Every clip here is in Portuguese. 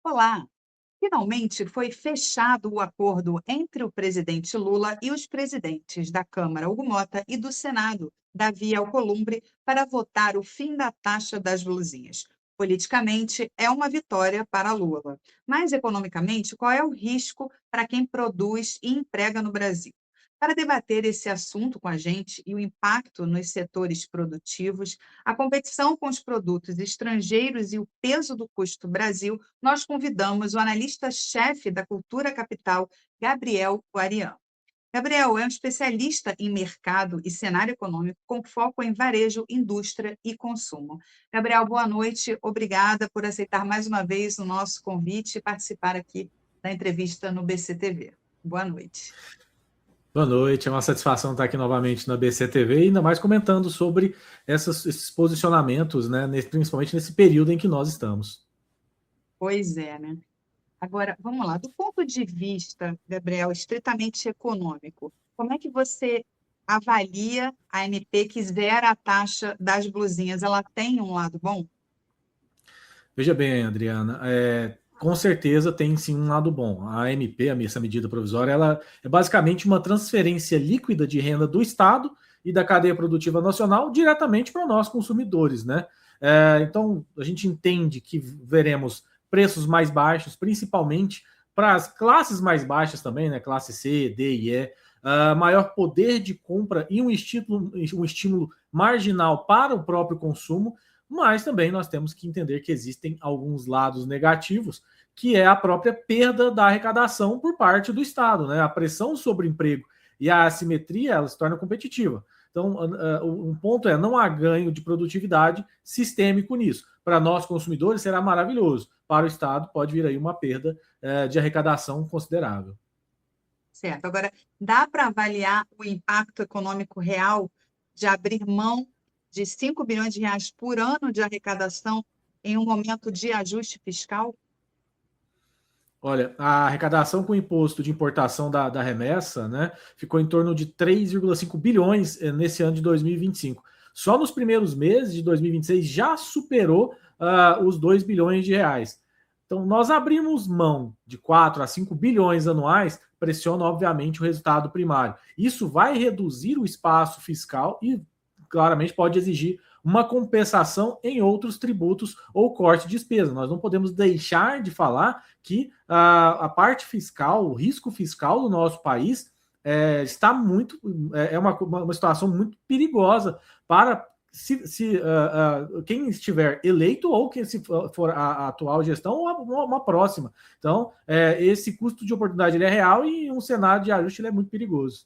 Olá! Finalmente foi fechado o acordo entre o presidente Lula e os presidentes da Câmara, Hugo Mota, e do Senado, Davi Alcolumbre, para votar o fim da taxa das blusinhas. Politicamente, é uma vitória para Lula, mas economicamente, qual é o risco para quem produz e emprega no Brasil? Para debater esse assunto com a gente e o impacto nos setores produtivos, a competição com os produtos estrangeiros e o peso do custo Brasil, nós convidamos o analista-chefe da Cultura Capital, Gabriel Guarian. Gabriel é um especialista em mercado e cenário econômico com foco em varejo, indústria e consumo. Gabriel, boa noite. Obrigada por aceitar mais uma vez o nosso convite e participar aqui da entrevista no BCTV. Boa noite. Boa noite, é uma satisfação estar aqui novamente na BCTV e ainda mais comentando sobre esses posicionamentos, né, principalmente nesse período em que nós estamos. Pois é, né? Agora, vamos lá, do ponto de vista, Gabriel, estritamente econômico, como é que você avalia a ANP que zera a taxa das blusinhas? Ela tem um lado bom? Veja bem, Adriana, com certeza tem sim um lado bom. A AMP, essa medida provisória, ela é basicamente uma transferência líquida de renda do Estado e da cadeia produtiva nacional diretamente para nós consumidores, né? Então, a gente entende que veremos preços mais baixos, principalmente para as classes mais baixas também, né? Classe C, D e E, maior poder de compra e um estímulo marginal para o próprio consumo, mas também nós temos que entender que existem alguns lados negativos, que é a própria perda da arrecadação por parte do Estado, né? A pressão sobre o emprego e a assimetria, ela se torna competitiva. Então, um ponto é, não há ganho de produtividade sistêmico nisso. Para nós, consumidores, será maravilhoso. Para o Estado, pode vir aí uma perda de arrecadação considerável. Certo. Agora, dá para avaliar o impacto econômico real de abrir mão de 5 bilhões de reais por ano de arrecadação em um momento de ajuste fiscal? Olha, a arrecadação com o imposto de importação da remessa, né, ficou em torno de 3,5 bilhões nesse ano de 2025. Só nos primeiros meses de 2026 já superou os 2 bilhões de reais. Então, nós abrimos mão de 4 a 5 bilhões anuais, pressiona, obviamente, o resultado primário. Isso vai reduzir o espaço fiscal e, claramente, pode exigir uma compensação em outros tributos ou corte de despesa. Nós não podemos deixar de falar que a parte fiscal, o risco fiscal do nosso país está muito. É uma situação muito perigosa para quem estiver eleito ou quem se for a atual gestão ou uma próxima. Então, esse custo de oportunidade ele é real e um cenário de ajuste ele é muito perigoso.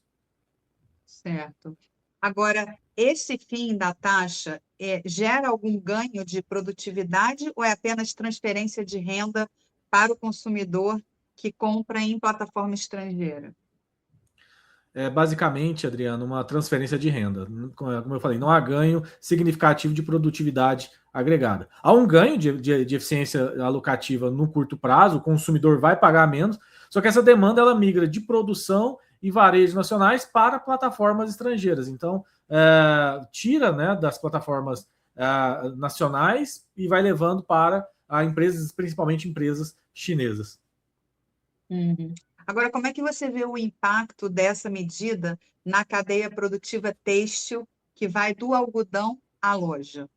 Certo. Agora, esse fim da taxa gera algum ganho de produtividade ou é apenas transferência de renda para o consumidor que compra em plataforma estrangeira? Basicamente, Adriano, uma transferência de renda. Como eu falei, não há ganho significativo de produtividade agregada. Há um ganho de eficiência alocativa no curto prazo, o consumidor vai pagar menos, só que essa demanda ela migra de produção e varejo nacionais para plataformas estrangeiras. Então, tira, né, das plataformas nacionais e vai levando para empresas, principalmente empresas chinesas. Uhum. Agora, como é que você vê o impacto dessa medida na cadeia produtiva têxtil, que vai do algodão à loja?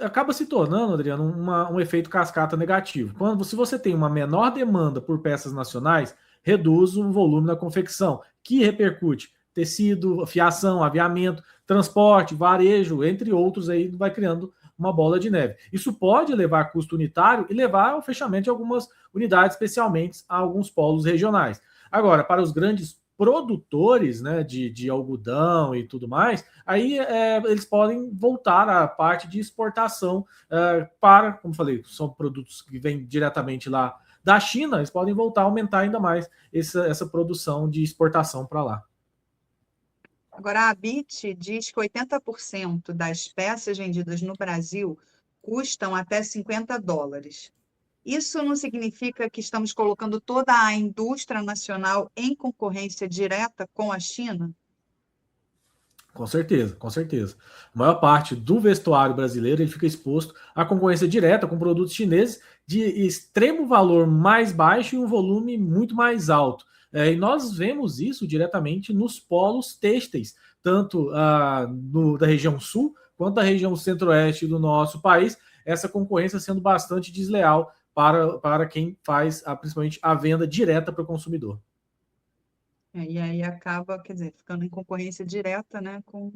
Acaba se tornando, Adriano, um efeito cascata negativo. Se você tem uma menor demanda por peças nacionais, reduz o volume da confecção, que repercute tecido, fiação, aviamento, transporte, varejo, entre outros, aí vai criando uma bola de neve. Isso pode levar a custo unitário e levar ao fechamento de algumas unidades, especialmente a alguns polos regionais. Agora, para os grandes produtores, né, de algodão e tudo mais, aí eles podem voltar à parte de exportação para, como falei, são produtos que vêm diretamente lá da China, eles podem voltar a aumentar ainda mais essa produção de exportação para lá. Agora, a ABIT diz que 80% das peças vendidas no Brasil custam até US$ 50. Isso não significa que estamos colocando toda a indústria nacional em concorrência direta com a China? Com certeza, com certeza. A maior parte do vestuário brasileiro ele fica exposto à concorrência direta com produtos chineses de extremo valor mais baixo e um volume muito mais alto. E nós vemos isso diretamente nos polos têxteis, tanto da região sul quanto da região centro-oeste do nosso país, essa concorrência sendo bastante desleal para quem faz principalmente a venda direta para o consumidor. E aí acaba, quer dizer, ficando em concorrência direta, né, com os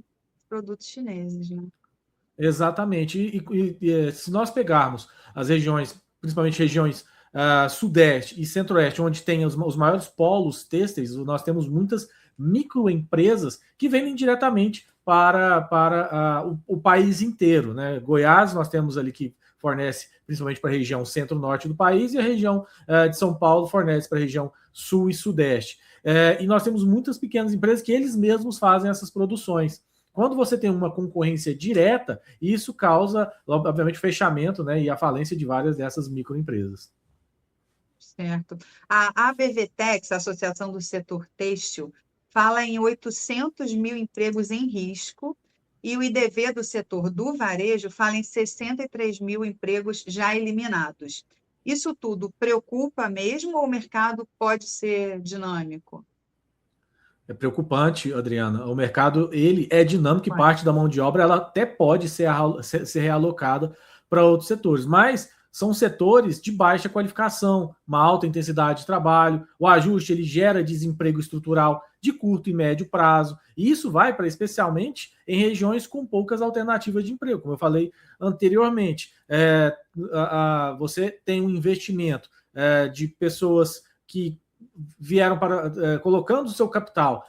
produtos chineses, né? Exatamente. Se nós pegarmos as regiões, principalmente regiões sudeste e centro-oeste, onde tem os maiores polos têxteis, nós temos muitas microempresas que vendem diretamente para o país inteiro, né? Goiás, nós temos ali que fornece principalmente para a região centro-norte do país, e a região de São Paulo fornece para a região sul e sudeste. E nós temos muitas pequenas empresas que eles mesmos fazem essas produções. Quando você tem uma concorrência direta, isso causa, obviamente, o fechamento, né, e a falência de várias dessas microempresas. Certo. A ABVTEX, a Associação do Setor Têxtil, fala em 800 mil empregos em risco, e o IDV do setor do varejo fala em 63 mil empregos já eliminados. Isso tudo preocupa mesmo ou o mercado pode ser dinâmico? É preocupante, Adriana. O mercado ele é dinâmico e Ué. parte da mão de obra ela até pode ser realocada para outros setores, mas são setores de baixa qualificação, uma alta intensidade de trabalho. O ajuste ele gera desemprego estrutural de curto e médio prazo, e isso vai para especialmente em regiões com poucas alternativas de emprego. Como eu falei anteriormente, você tem um investimento de pessoas que vieram colocando o seu capital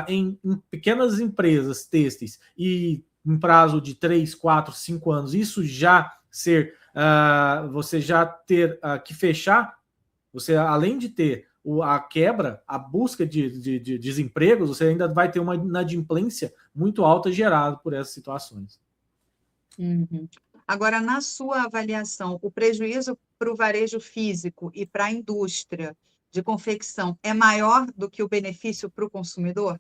em pequenas empresas têxteis e em prazo de 3, 4, 5 anos, isso já você já ter que fechar, você além de ter a quebra, a busca de desempregos, você ainda vai ter uma inadimplência muito alta gerada por essas situações. Uhum. Agora, na sua avaliação, o prejuízo para o varejo físico e para a indústria de confecção é maior do que o benefício para o consumidor?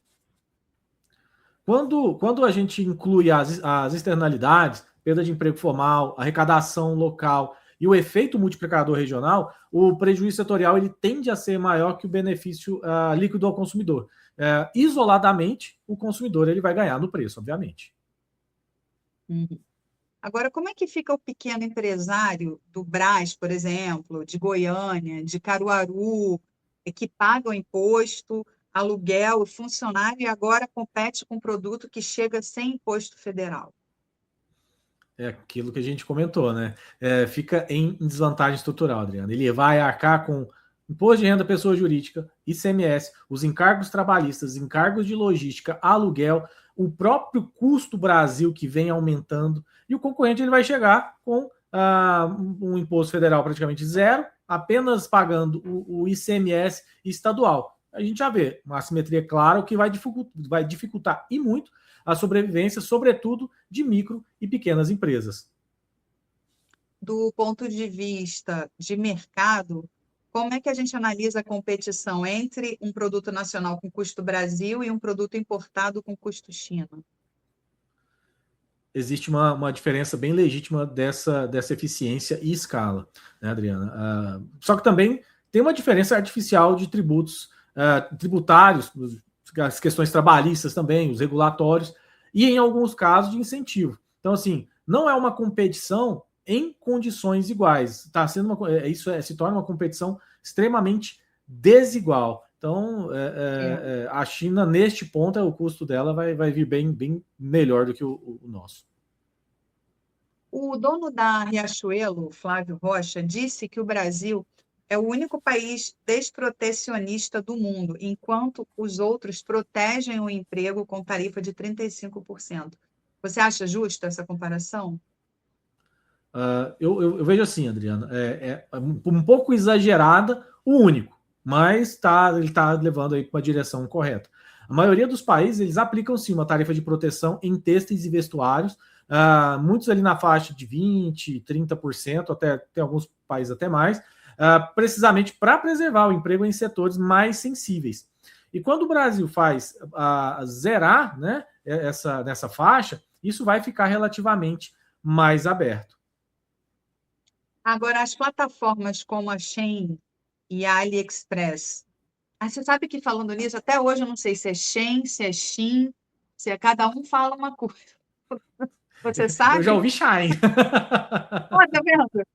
Quando a gente inclui as externalidades, perda de emprego formal, arrecadação local e o efeito multiplicador regional, o prejuízo setorial ele tende a ser maior que o benefício líquido ao consumidor. Isoladamente, o consumidor ele vai ganhar no preço, obviamente. Uhum. Agora, como é que fica o pequeno empresário do Brás, por exemplo, de Goiânia, de Caruaru, que paga o imposto, aluguel, funcionário e agora compete com um produto que chega sem imposto federal? É aquilo que a gente comentou, né? Fica em desvantagem estrutural, Adriano. Ele vai arcar com imposto de renda pessoa jurídica, ICMS, os encargos trabalhistas, encargos de logística, aluguel, o próprio custo Brasil que vem aumentando, e o concorrente ele vai chegar com um imposto federal praticamente zero, apenas pagando o ICMS estadual. A gente já vê uma assimetria clara, o que vai dificultar e muito a sobrevivência, sobretudo de micro e pequenas empresas. Do ponto de vista de mercado, como é que a gente analisa a competição entre um produto nacional com custo Brasil e um produto importado com custo China? Existe uma diferença bem legítima dessa eficiência e escala, né, Adriana? Só que também tem uma diferença artificial de tributos tributários, as questões trabalhistas também, os regulatórios, e em alguns casos de incentivo. Então, assim, não é uma competição em condições iguais. Tá sendo se torna uma competição extremamente desigual. Então, a China, neste ponto, o custo dela vai vir bem melhor do que o nosso. O dono da Riachuelo, Flávio Rocha, disse que o Brasil é o único país desprotecionista do mundo, enquanto os outros protegem o emprego com tarifa de 35%. Você acha justa essa comparação? Eu vejo assim, Adriana, um pouco exagerada, o único, mas ele está levando aí para uma direção correta. A maioria dos países, eles aplicam sim uma tarifa de proteção em têxteis e vestuários, muitos ali na faixa de 20%, 30%, até tem alguns países até mais, precisamente para preservar o emprego em setores mais sensíveis. E quando o Brasil faz zerar, né, nessa faixa, isso vai ficar relativamente mais aberto. Agora, as plataformas como a Shein e a AliExpress. Você sabe que falando nisso, até hoje eu não sei se é Shein, se é Shein, se é cada um fala uma coisa. Você Eu já sabe? ouvi Shine. Tá vendo?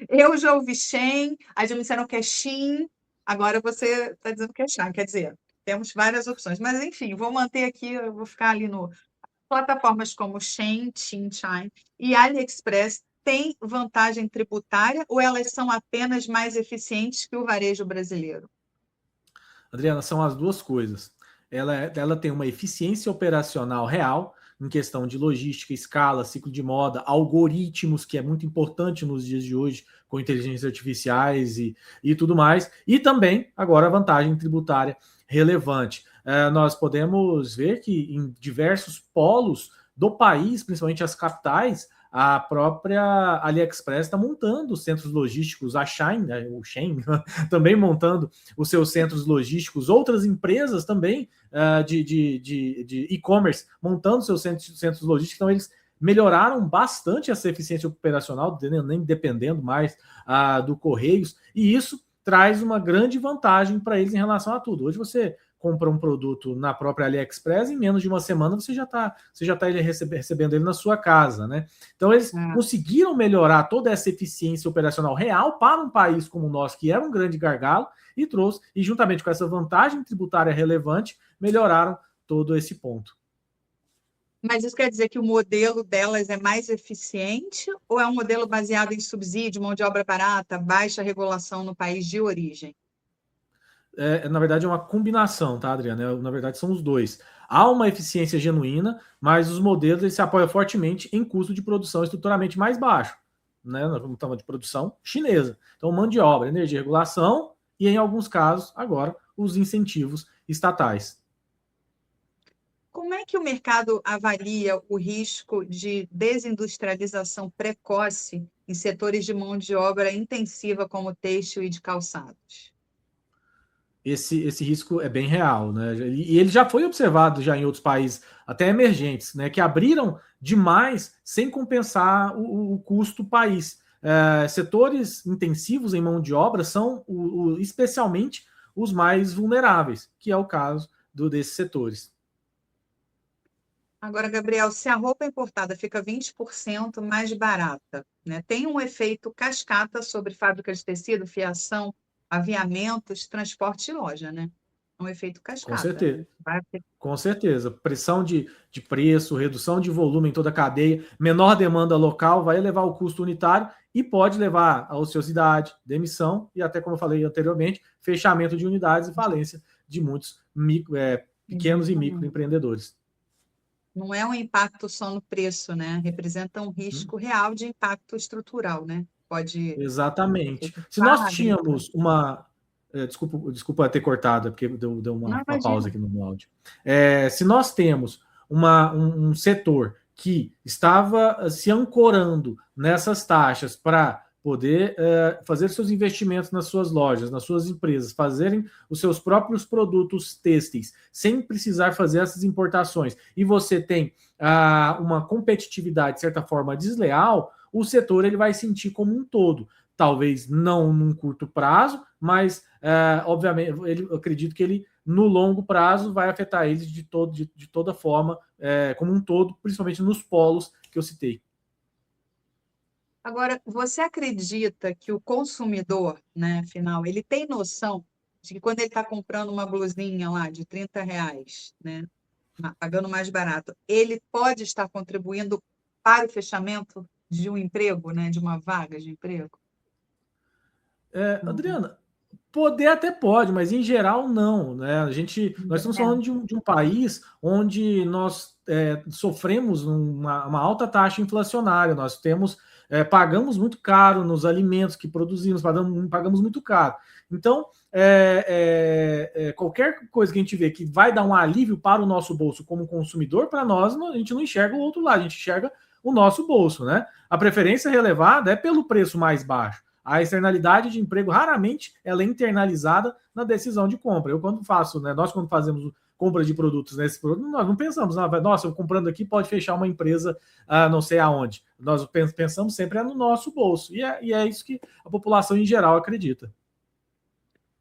Eu já ouvi Shein, aí já me disseram que é Shein, agora você está dizendo que é Shein, quer dizer, temos várias opções. Mas, enfim, vou manter aqui, eu vou ficar ali no... Plataformas como Shein, Shein e AliExpress têm vantagem tributária ou elas são apenas mais eficientes que o varejo brasileiro? Adriana, são as duas coisas. Ela tem uma eficiência operacional real em questão de logística, escala, ciclo de moda, algoritmos, que é muito importante nos dias de hoje, com inteligências artificiais e tudo mais. E também, agora, a vantagem tributária relevante. Nós podemos ver que em diversos polos do país, principalmente as capitais, a própria AliExpress está montando centros logísticos, a Shein, o Shein, também montando os seus centros logísticos, outras empresas também de e-commerce montando seus centros logísticos, então eles melhoraram bastante essa eficiência operacional, nem dependendo mais do Correios, e isso traz uma grande vantagem para eles em relação a tudo. Hoje você compra um produto na própria AliExpress, em menos de uma semana você já está recebendo ele na sua casa, né? Então eles conseguiram melhorar toda essa eficiência operacional real para um país como o nosso, que era um grande gargalo, e juntamente com essa vantagem tributária relevante, melhoraram todo esse ponto. Mas isso quer dizer que o modelo delas é mais eficiente ou é um modelo baseado em subsídio, mão de obra barata, baixa regulação no país de origem? Na verdade, é uma combinação, tá, Adriana? Na verdade, são os dois. Há uma eficiência genuína, mas os modelos eles se apoiam fortemente em custo de produção estruturalmente mais baixo, né? Nós estamos falando de produção chinesa. Então, mão de obra, energia, regulação e, em alguns casos, agora, os incentivos estatais. Como é que o mercado avalia o risco de desindustrialização precoce em setores de mão de obra intensiva como têxtil e de calçados? Esse risco é bem real, né? E ele já foi observado já em outros países, até emergentes, né? Que abriram demais sem compensar o custo país. Setores intensivos em mão de obra são especialmente os mais vulneráveis, que é o caso desses setores. Agora, Gabriel, se a roupa importada fica 20% mais barata, né? Tem um efeito cascata sobre fábricas de tecido, fiação, aviamentos, transporte e loja, né? É um efeito Com cascata. certeza. Com certeza. Pressão de preço, redução de volume em toda a cadeia, menor demanda local vai elevar o custo unitário e pode levar a ociosidade, demissão e até, como eu falei anteriormente, fechamento de unidades e falência de muitos pequenos e microempreendedores. Não é um impacto só no preço, né? Representa um risco real de impacto estrutural, né? Pode... Exatamente. Se nós tínhamos uma... Desculpa ter cortado, porque deu uma pausa aqui no meu áudio. Se nós temos um setor que estava se ancorando nessas taxas para poder fazer seus investimentos nas suas lojas, nas suas empresas, fazerem os seus próprios produtos têxteis, sem precisar fazer essas importações, e você tem uma competitividade, de certa forma, desleal, o setor ele vai sentir como um todo. Talvez não num curto prazo, mas, obviamente, eu acredito que ele, no longo prazo, vai afetar eles de toda forma, como um todo, principalmente nos polos que eu citei. Agora, você acredita que o consumidor, né, final, ele tem noção de que quando ele está comprando uma blusinha lá de R$30, né, pagando mais barato, ele pode estar contribuindo para o fechamento de um emprego, né, de uma vaga de emprego? Adriana, poder até pode, mas em geral não, né? Nós estamos falando de um país onde nós sofremos uma alta taxa inflacionária, nós pagamos muito caro nos alimentos que produzimos, pagamos muito caro. Então, qualquer coisa que a gente vê que vai dar um alívio para o nosso bolso como consumidor, para nós, a gente não enxerga o outro lado, a gente enxerga o nosso bolso, né? A preferência relevada é pelo preço mais baixo. A externalidade de emprego, raramente, ela é internalizada na decisão de compra. Nós quando fazemos compra de produtos nesse produto, nós não pensamos, nossa, eu comprando aqui pode fechar uma empresa não sei aonde. Nós pensamos sempre no nosso bolso, e é isso que a população em geral acredita.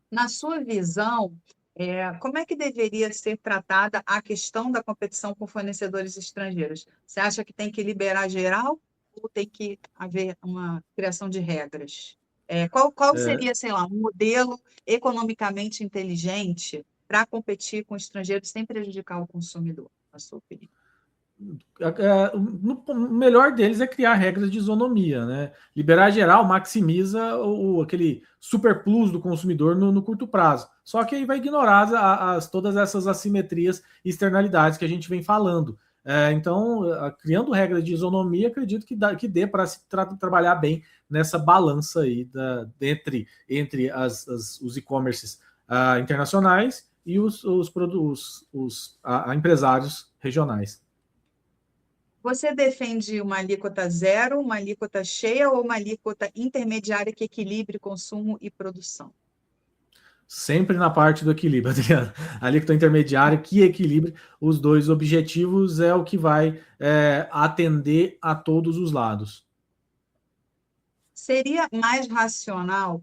Na sua visão, como é que deveria ser tratada a questão da competição com fornecedores estrangeiros? Você acha que tem que liberar geral ou tem que haver uma criação de regras? Qual seria, sei lá, um modelo economicamente inteligente para competir com estrangeiros sem prejudicar o consumidor, na sua opinião? O melhor deles é criar regras de isonomia, né? Liberar geral maximiza aquele super plus do consumidor no curto prazo. Só que aí vai ignorar todas essas assimetrias e externalidades que a gente vem falando. Então, criando regras de isonomia, acredito que dê para se trabalhar bem nessa balança aí entre os e-commerces internacionais e os empresários regionais. Você defende uma alíquota zero, uma alíquota cheia ou uma alíquota intermediária que equilibre consumo e produção? Sempre na parte do equilíbrio, Adriana. A alíquota intermediária que equilibre os dois objetivos é o que vai atender a todos os lados. Seria mais racional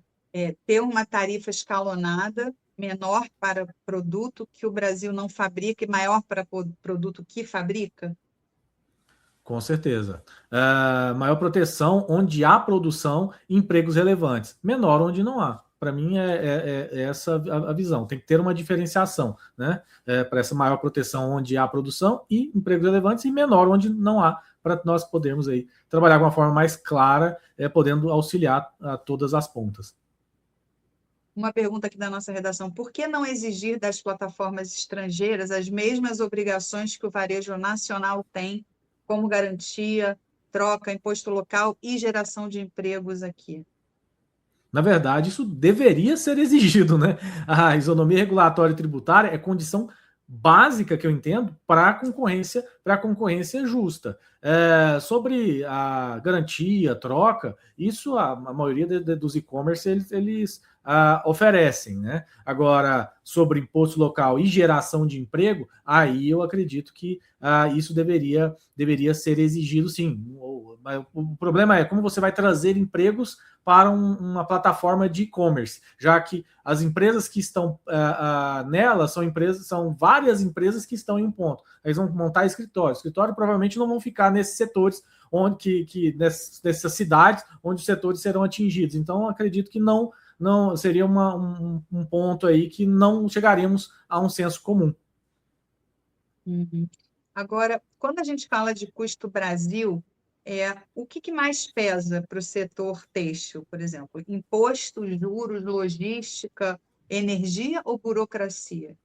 ter uma tarifa escalonada, menor para produto que o Brasil não fabrica e maior para produto que fabrica? Com certeza. Maior proteção onde há produção e empregos relevantes. Menor onde não há. Para mim, é essa a visão. Tem que ter uma diferenciação, né? Para essa maior proteção onde há produção e empregos relevantes, e menor onde não há, para nós podermos aí trabalhar de uma forma mais clara, podendo auxiliar a todas as pontas. Uma pergunta aqui da nossa redação: por que não exigir das plataformas estrangeiras as mesmas obrigações que o varejo nacional tem, como garantia, troca, imposto local e geração de empregos aqui? Na verdade, isso deveria ser exigido, né? A isonomia regulatória e tributária é condição básica que eu entendo para a concorrência justa. Sobre a garantia, troca, isso a maioria dos e-commerce eles oferecem, né? Agora, sobre imposto local e geração de emprego, aí eu acredito que isso deveria ser exigido, sim. O problema é como você vai trazer empregos para uma plataforma de e-commerce, já que as empresas que estão nela são várias empresas que estão em um ponto. Eles vão montar escritório. Escritório provavelmente não vão ficar nesses setores nessas cidades onde os setores serão atingidos. Então, acredito que não seria um ponto aí que não chegaríamos a um senso comum. Uhum. Agora, quando a gente fala de custo Brasil, o que mais pesa para o setor têxtil, por exemplo? Imposto, juros, logística, energia ou burocracia?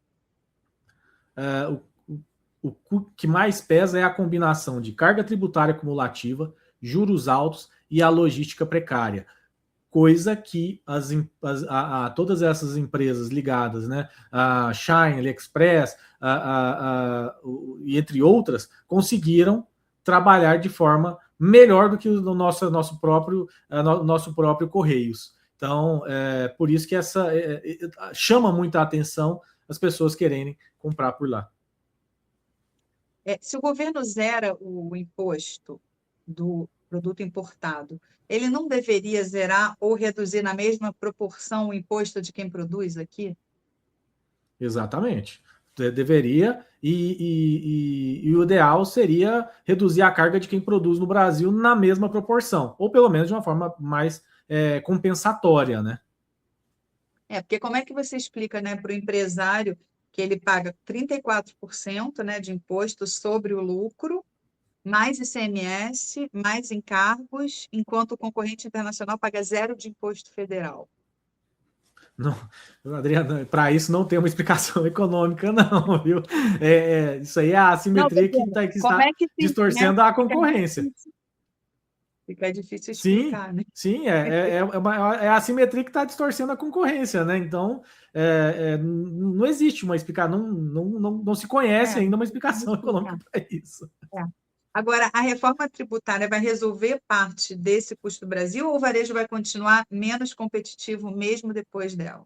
O que mais pesa é a combinação de carga tributária acumulativa, juros altos e a logística precária. Coisa que todas essas empresas ligadas, né, a Shine, AliExpress, e entre outras, conseguiram trabalhar de forma melhor do que o nosso próprio Correios. Então, por isso que chama muita atenção as pessoas quererem comprar por lá. Se o governo zera o imposto do produto importado, ele não deveria zerar ou reduzir na mesma proporção o imposto de quem produz aqui? Exatamente. Deveria, e o ideal seria reduzir a carga de quem produz no Brasil na mesma proporção, ou pelo menos de uma forma mais compensatória, né? Porque como é que você explica, né, para o empresário que ele paga 34%, né, de imposto sobre o lucro, mais ICMS, mais encargos, enquanto o concorrente internacional paga zero de imposto federal? Não, Adriana, para isso não tem uma explicação econômica, não, viu? Isso aí é a assimetria que está distorcendo a concorrência. Fica difícil explicar, né? Sim, é a assimetria que está distorcendo a concorrência, né? Então, não existe uma explicação, não se conhece ainda uma explicação econômica para isso. Agora, a reforma tributária vai resolver parte desse custo do Brasil ou o varejo vai continuar menos competitivo mesmo depois dela?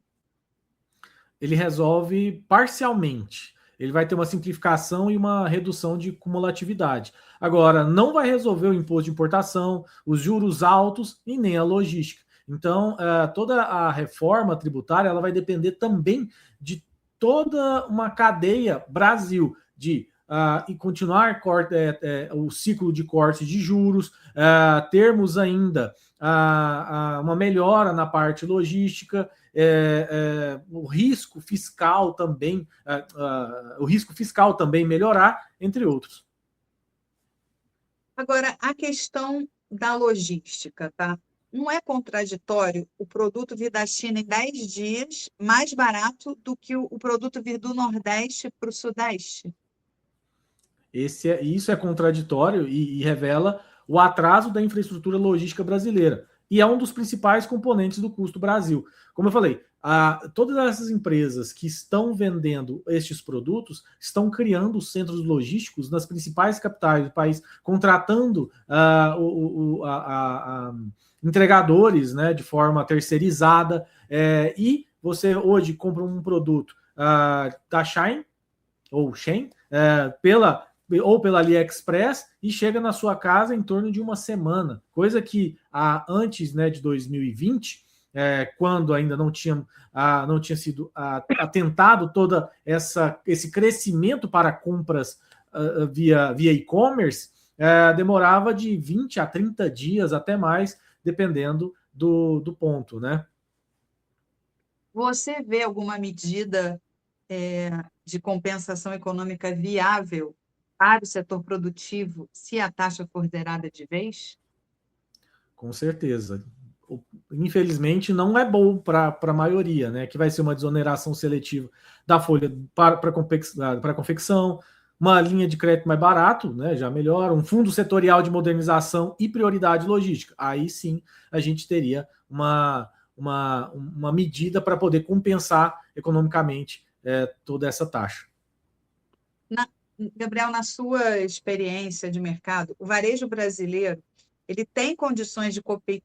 Ele resolve parcialmente. ele vai ter uma simplificação e uma redução de cumulatividade. Agora, não vai resolver o imposto de importação, os juros altos e nem a logística. Então, toda a reforma tributária ela vai depender também de toda uma cadeia Brasil, de e continuar o ciclo de corte de juros, termos ainda uma melhora na parte logística, o risco fiscal também melhorar, entre outros. Agora, a questão da logística, tá? Não é contraditório o produto vir da China em 10 dias mais barato do que o produto vir do Nordeste para o Sudeste? Isso é contraditório e revela o atraso da infraestrutura logística brasileira. E é um dos principais componentes do custo Brasil. Como eu falei, todas essas empresas que estão vendendo estes produtos estão criando centros logísticos nas principais capitais do país, contratando entregadores, né, de forma terceirizada. E você hoje compra um produto da Shein ou Shein pela AliExpress e chega na sua casa em torno de uma semana, coisa que antes, né, de 2020, quando ainda não tinha sido atentado todo esse crescimento para compras via e-commerce, demorava de 20 a 30 dias, até mais, dependendo do ponto, né? Você vê alguma medida de compensação econômica viável para o setor produtivo se a taxa for zerada de vez? Com certeza. Infelizmente, não é bom para a maioria, né? Que vai ser uma desoneração seletiva da folha para confecção, uma linha de crédito mais barato, né? Já melhora, um fundo setorial de modernização e prioridade logística. Aí sim a gente teria uma medida para poder compensar economicamente toda essa taxa. Gabriel, na sua experiência de mercado, o varejo brasileiro ele tem condições de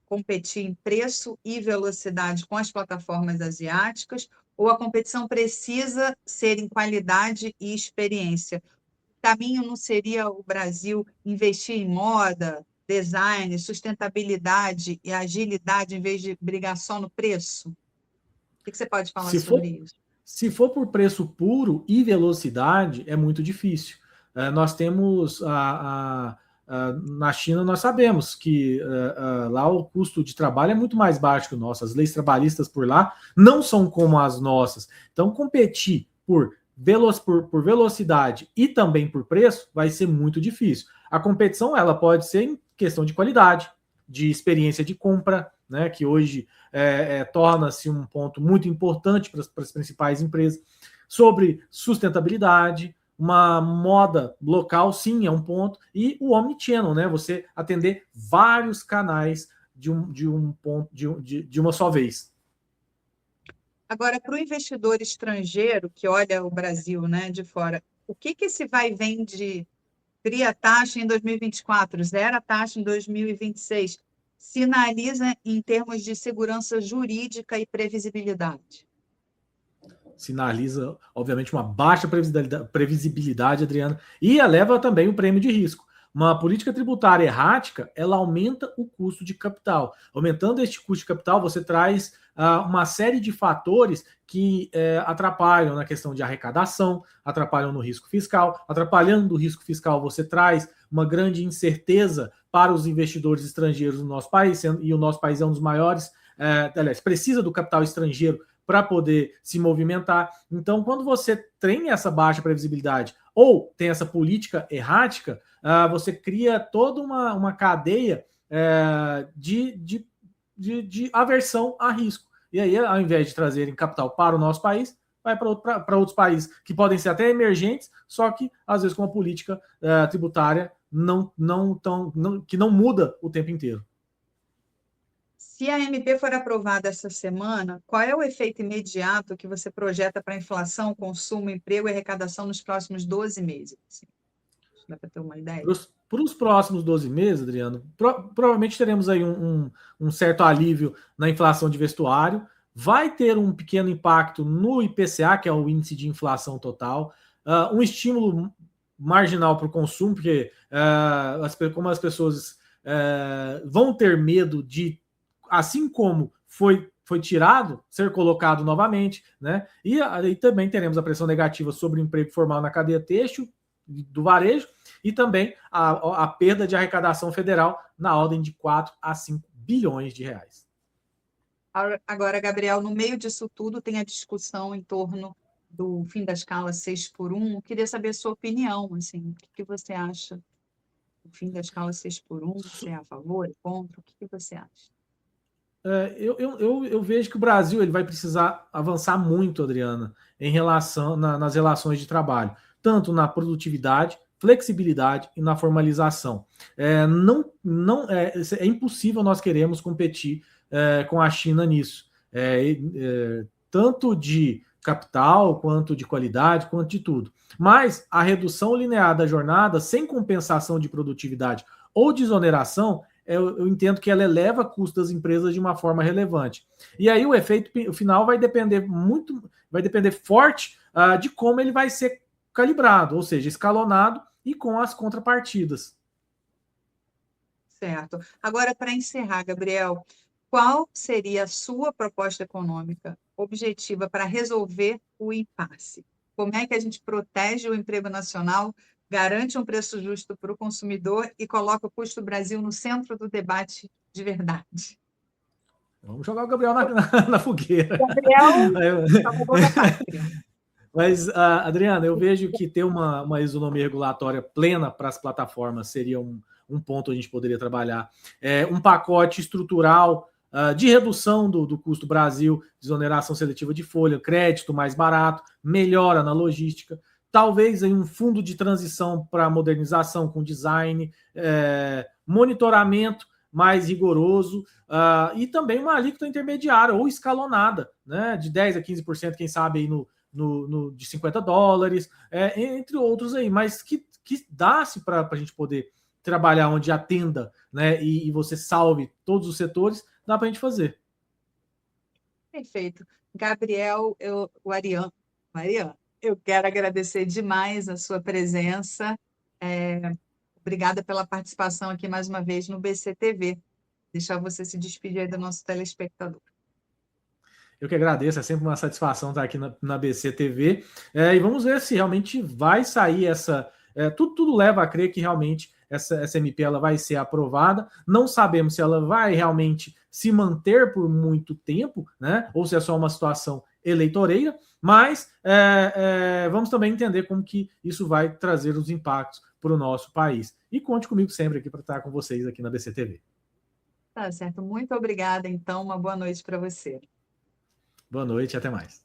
competir em preço e velocidade com as plataformas asiáticas, ou a competição precisa ser em qualidade e experiência? O caminho não seria o Brasil investir em moda, design, sustentabilidade e agilidade em vez de brigar só no preço? O que você pode falar sobre isso? Se for por preço puro e velocidade, é muito difícil. Nós temos na China, nós sabemos que lá o custo de trabalho é muito mais baixo que o nosso. As leis trabalhistas por lá não são como as nossas. Então, competir por velocidade e também por preço vai ser muito difícil. A competição ela pode ser em questão de qualidade, de experiência de compra, né, que hoje torna-se um ponto muito importante para as principais empresas, sobre sustentabilidade, uma moda local, sim, é um ponto, e o omnichannel, né, você atender vários canais de uma só vez. Agora, para o investidor estrangeiro que olha o Brasil, né, de fora, o que esse vai e vem de cria taxa em 2024, zera taxa em 2026, sinaliza em termos de segurança jurídica e previsibilidade? Sinaliza, obviamente, uma baixa previsibilidade, Adriana, e eleva também o prêmio de risco. Uma política tributária errática, ela aumenta o custo de capital. Aumentando este custo de capital, você traz uma série de fatores que atrapalham na questão de arrecadação, atrapalham no risco fiscal. Atrapalhando o risco fiscal, você traz uma grande incerteza para os investidores estrangeiros no nosso país, e o nosso país é um dos maiores, aliás, precisa do capital estrangeiro para poder se movimentar. Então, quando você tem essa baixa previsibilidade ou tem essa política errática, você cria toda uma cadeia de aversão a risco. E aí, ao invés de trazerem capital para o nosso país, vai para outros países que podem ser até emergentes, só que, às vezes, com uma política tributária que não muda o tempo inteiro. Se a MP for aprovada essa semana, qual é o efeito imediato que você projeta para a inflação, consumo, emprego e arrecadação nos próximos 12 meses? Dá para ter uma ideia? Para os próximos 12 meses, Adriano, provavelmente teremos aí um certo alívio na inflação de vestuário. Vai ter um pequeno impacto no IPCA, que é o índice de inflação total. um estímulo marginal para o consumo, porque como as pessoas vão ter medo de, assim como foi tirado, ser colocado novamente, né? E aí também teremos a pressão negativa sobre o emprego formal na cadeia têxtil do varejo e também a perda de arrecadação federal na ordem de 4 a 5 bilhões de reais. Agora, Gabriel, no meio disso tudo tem a discussão em torno do fim da escala 6x1. Eu queria saber a sua opinião, assim, o que você acha do fim da escala 6x1? Você é a favor, é contra? O que você acha? Eu vejo que o Brasil ele vai precisar avançar muito, Adriana, em relação nas relações de trabalho, tanto na produtividade, flexibilidade e na formalização. É impossível nós queremos competir com a China nisso, tanto de capital, quanto de qualidade, quanto de tudo. Mas a redução linear da jornada, sem compensação de produtividade ou de exoneração, eu entendo que ela eleva custos das empresas de uma forma relevante. E aí o efeito final vai depender forte de como ele vai ser calibrado, ou seja, escalonado e com as contrapartidas. Certo. Agora, para encerrar, Gabriel, qual seria a sua proposta econômica objetiva para resolver o impasse? Como é que a gente protege o emprego nacional, garante um preço justo para o consumidor e coloca o custo do Brasil no centro do debate de verdade? Vamos jogar o Gabriel na fogueira. Gabriel, salvador da pátria. Mas, Adriana, eu vejo que ter uma isonomia regulatória plena para as plataformas seria um ponto que a gente poderia trabalhar. Um pacote estrutural de redução do custo Brasil, desoneração seletiva de folha, crédito mais barato, melhora na logística, talvez em um fundo de transição para modernização com design, monitoramento mais rigoroso e também uma alíquota intermediária ou escalonada, né, de 10% a 15%, quem sabe aí de $50, entre outros aí, mas que dá-se para a gente poder trabalhar onde atenda, né, e você salve todos os setores, dá para a gente fazer. Perfeito. Gabriel, Mariana, eu quero agradecer demais a sua presença. Obrigada pela participação aqui mais uma vez no BCTV. Deixar você se despedir aí do nosso telespectador. Eu que agradeço, é sempre uma satisfação estar aqui na BCTV. E vamos ver se realmente vai sair essa. Tudo leva a crer que realmente essa MP ela vai ser aprovada. Não sabemos se ela vai realmente se manter por muito tempo, né? Ou se é só uma situação eleitoreira, mas vamos também entender como que isso vai trazer os impactos para o nosso país. E conte comigo sempre aqui para estar com vocês aqui na BCTV. Tá certo. Muito obrigada, então. Uma boa noite para você. Boa noite e até mais.